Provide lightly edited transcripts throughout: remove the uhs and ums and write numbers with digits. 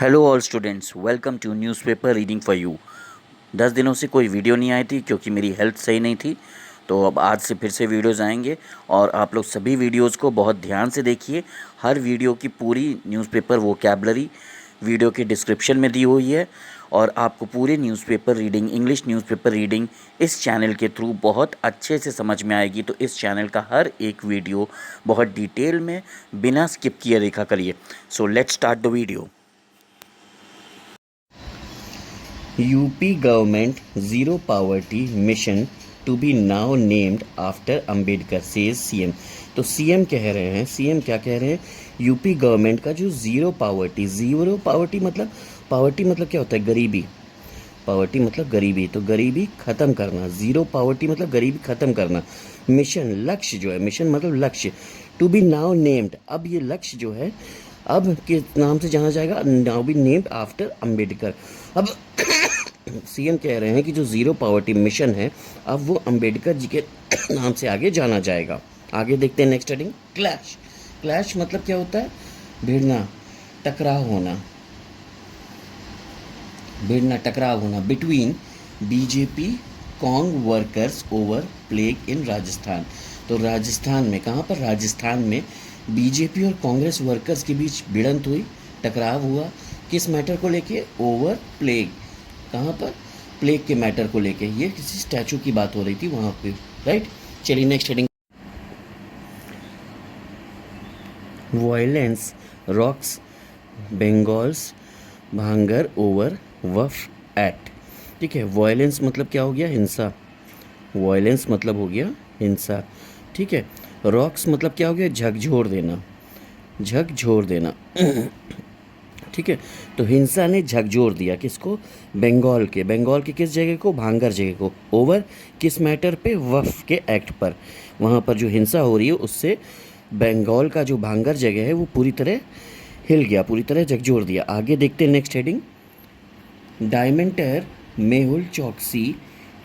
Hello all students, welcome to newspaper reading for you. 10 दिनों से कोई वीडियो नहीं आई थी क्योंकि मेरी हेल्थ सही नहीं थी। तो अब आज से फिर से वीडियोज़ आएंगे और आप लोग सभी वीडियोज़ को बहुत ध्यान से देखिए। हर वीडियो की पूरी न्यूज़पेपर वोकैबलरी वीडियो के डिस्क्रिप्शन में दी हुई है और आपको पूरे newspaper reading, English newspaper reading इस चैनल के थ्रू बहुत अच्छे से समझ में आएगी। तो इस चैनल का हर एक वीडियो बहुत डिटेल में बिना स्किप किए देखा करिए। So let's start the video. UP government zero poverty mission to be now named after Ambedkar says CM। तो CM कह रहे हैं, CM क्या कह रहे हैं, यूपी गवर्नमेंट का जो ज़ीरो पावर्टी मतलब क्या होता है, गरीबी। पावर्टी मतलब गरीबी, तो गरीबी ख़त्म करना, ज़ीरो पावर्टी मतलब गरीबी ख़त्म करना। मिशन लक्ष्य जो है, मिशन मतलब लक्ष्य, टू बी नाउ नेम्ड, अब ये लक्ष्य जो है अब किस नाम से जाना जाएगा, now be named after Ambedkar. अब सीएम कह रहे हैं कि जो ज़ीरो पावर्टी मिशन है अब वो अंबेडकर जी के नाम से आगे जाना जाएगा। आगे देखते हैं नेक्स्ट हेडिंग, क्लैश। क्लैश मतलब क्या होता है, भिड़ना, टकराव होना, भिड़ना टकराव होना between BJP Cong workers over plague in Rajasthan. तो राजस्थान में, कहाँ पर, राजस्थान में बीजेपी और कांग्रेस वर्कर्स के बीच भिड़ंत हुई, टकराव हुआ, किस मैटर को लेके, ओवर प्लेग। कहाँ पर, प्लेग के मैटर को लेके, ये किसी स्टैचू की बात हो रही थी वहाँ पे, राइट। चलिए next heading, violence rocks Bengal's भांगर ओवर वफ एक्ट। ठीक है, वायलेंस मतलब क्या हो गया, हिंसा, वायलेंस मतलब हो गया हिंसा। ठीक है, रॉक्स मतलब क्या हो गया, झकझोर देना, झकझोर देना। ठीक है, तो हिंसा ने झकझोर दिया किसको, बंगाल के, बंगाल के किस जगह को, भांगर जगह को, ओवर किस मैटर पे, वफ के एक्ट पर। वहाँ पर जो हिंसा हो रही है उससे बंगाल का जो भांगर जगह है वो पूरी तरह हिल गया, पूरी तरह झकझोर दिया। आगे देखते हैं next heading, diamantaire Mehul Choksi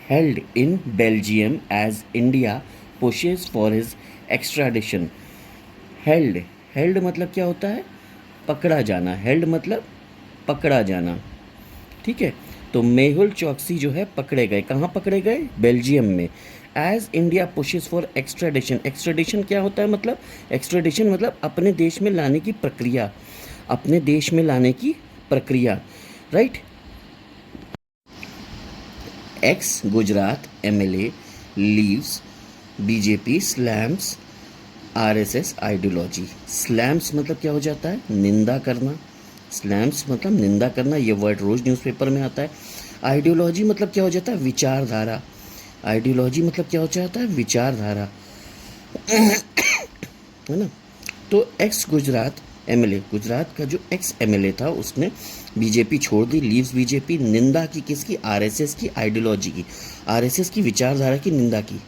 held in Belgium as India pushes for his extradition. Held, held मतलब क्या होता है, पकड़ा जाना, हेल्ड मतलब पकड़ा जाना। ठीक है, तो मेहुल चौकसी जो है पकड़े गए, कहाँ पकड़े गए, बेल्जियम में। As India pushes for extradition, extradition क्या होता है, मतलब एक्स्ट्राडिशन मतलब अपने देश में लाने की प्रक्रिया, अपने देश में लाने की प्रक्रिया, right. X Gujarat MLA leaves BJP slams RSS ideology. Slams मतलब क्या हो जाता है, निंदा करना, स्लैम्स मतलब निंदा करना, ये वर्ड रोज न्यूज़पेपर में आता है। आइडियोलॉजी मतलब क्या हो जाता है, विचारधारा, आइडियोलॉजी मतलब क्या हो जाता है, विचारधारा, है ना। तो एक्स गुजरात एमएलए, गुजरात का जो एक्स एमएलए था उसने बीजेपी छोड़ दी, लीव्स बीजेपी, निंदा की किसकी, आरएसएस की आइडियोलॉजी की, आरएसएस की विचारधारा की निंदा की।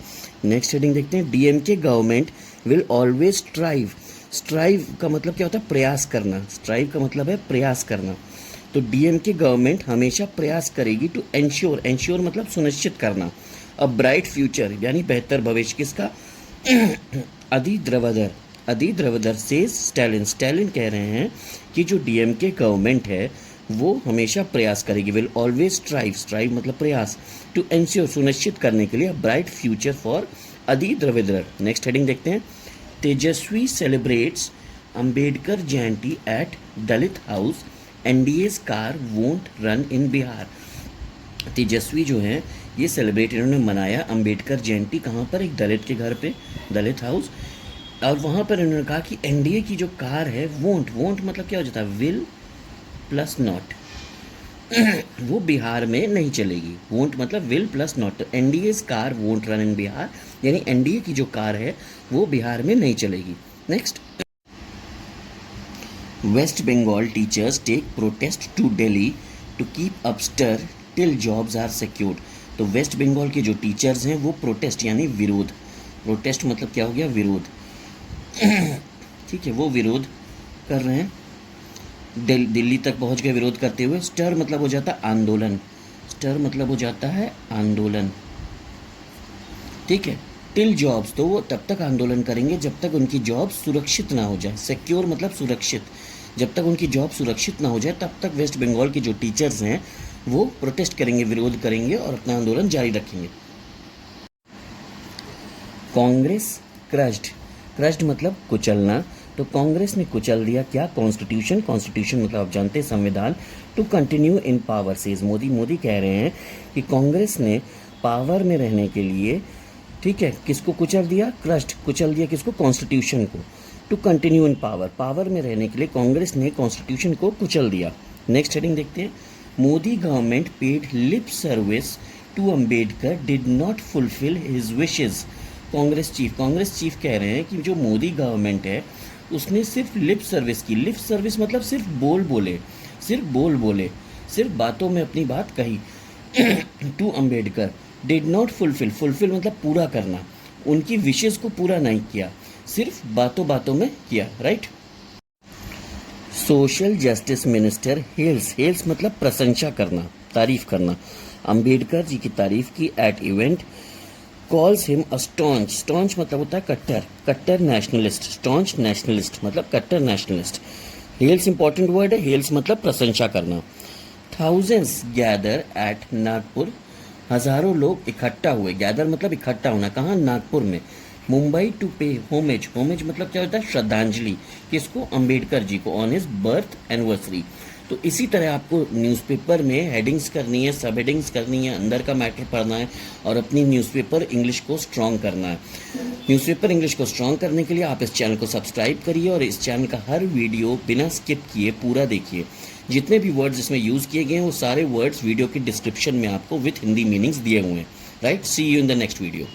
नेक्स्ट हेडिंग देखते हैं, DMK government will always strive, strive का मतलब क्या होता है, प्रयास करना, स्ट्राइव का मतलब है प्रयास करना। तो डीएमके गवर्नमेंट हमेशा प्रयास करेगी टू एंश्योर, एंश्योर मतलब सुनिश्चित करना, अ ब्राइट फ्यूचर यानी बेहतर भविष्य किसका, अदी द्रवदर, अदी द्रवदर से स्टैलिन, स्टैलिन कह रहे हैं कि जो डीएमके गवर्नमेंट है वो हमेशा प्रयास करेगी, विल ऑलवेज स्ट्राइव, स्ट्राइव मतलब प्रयास, टू एंश्योर सुनिश्चित करने के लिए, ब्राइट फ्यूचर फॉर अदी द्रविदर। नेक्स्ट हेडिंग देखते हैं, Tejashwi celebrates Ambedkar Jayanti at Dalit house, NDA's car won't run in Bihar. Tejashwi जो हैं ये सेलिब्रेट इन्होंने मनाया अंबेडकर जयंती, कहाँ पर, एक दलित के घर पे, दलित हाउस, और वहाँ पर इन्होंने कहा कि एनडीए की जो कार है, वोंट, वोंट मतलब क्या हो जाता है, विल प्लस नॉट, वो बिहार में नहीं चलेगी, वोंट मतलब विल प्लस नॉट, तो NDA's car won't run in Bihar, यानी एनडीए की जो कार है वो बिहार में नहीं चलेगी। Next, West Bengal teachers take protest to Delhi to keep up stir till jobs are secured. तो वेस्ट बंगाल के जो टीचर्स हैं वो प्रोटेस्ट यानी विरोध, प्रोटेस्ट मतलब क्या हो गया, विरोध, ठीक है, वो विरोध कर रहे हैं, दिल्ली तक पहुंच गए विरोध करते हुए। स्टर मतलब हो जाता है आंदोलन, स्टर मतलब हो जाता है आंदोलन, ठीक है। टिल जॉब्स, तो वो तब तक आंदोलन करेंगे जब तक उनकी जॉब सुरक्षित ना हो जाए, सिक्योर मतलब सुरक्षित, जब तक उनकी जॉब सुरक्षित ना हो जाए तब तक वेस्ट बंगाल के जो टीचर्स हैं वो प्रोटेस्ट करेंगे, विरोध करेंगे और अपना आंदोलन जारी रखेंगे। कांग्रेस क्रश्ड, क्रश्ड मतलब कुचलना, तो कांग्रेस ने कुचल दिया क्या? कॉन्स्टिट्यूशन, कॉन्स्टिट्यूशन मतलब आप जानते हैं संविधान। To continue in power says Modi, Modi कह रहे हैं कि कांग्रेस ने पावर में रहने के लिए, ठीक है, किसको कुचल दिया? क्रश्ड, कुचल दिया किसको? कॉन्स्टिट्यूशन को। To continue in power, power में रहने के लिए कांग्रेस ने कॉन्स्टिट्यूशन को कुचल दिया। नेक्स्ट हेडिंग देखते हैं, Modi government paid lip service to Ambedkar did not fulfil his wishes. Congress chief कह रहे हैं कि जो मोदी गवर्नमेंट है उसने सिर्फ लिप सर्विस की, लिप सर्विस मतलब सिर्फ बोल बोले, सिर्फ बातों में अपनी बात कही। To Ambedkar, did not fulfil, fulfil मतलब पूरा करना, उनकी विशेष को पूरा नहीं किया, सिर्फ बातों बातों में किया, राइट। सोशल जस्टिस मिनिस्टर हेल्स, हेल्स मतलब प्रशंसा करना, तारीफ करना, अंबेडकर जी की तारीफ की at event. Calls him a staunch, staunch मतलब होता है कट्टर, कट्टर नेशनलिस्ट, स्टॉन्च नेशनलिस्ट मतलब कट्टर नेशनलिस्ट। हेल्स इंपॉर्टेंट वर्ड है, हेल्स मतलब प्रशंसा करना। थाउजेंड्स गैदर एट नागपुर, हजारों लोग इकट्ठा हुए, गैदर मतलब इकट्ठा होना, कहाँ? नागपुर में। Mumbai to pay homage, homage मतलब क्या होता है? श्रद्धांजलि, किसको? अंबेडकर जी को, ऑन हिज बर्थ एनिवर्सरी। तो इसी तरह आपको न्यूज़पेपर में हेडिंग्स करनी है, सब हेडिंग्स करनी है, अंदर का मैटर पढ़ना है और अपनी न्यूज़पेपर इंग्लिश को स्ट्रॉन्ग करना है। न्यूज़पेपर इंग्लिश को स्ट्रॉन्ग करने के लिए आप इस चैनल को सब्सक्राइब करिए और इस चैनल का हर वीडियो बिना स्किप किए पूरा देखिए। जितने भी वर्ड्स इसमें यूज़ किए गए हैं वो सारे वर्ड्स वीडियो के डिस्क्रिप्शन में आपको विथ हिंदी मीनिंग्स दिए हुए हैं, right. See you in the next video.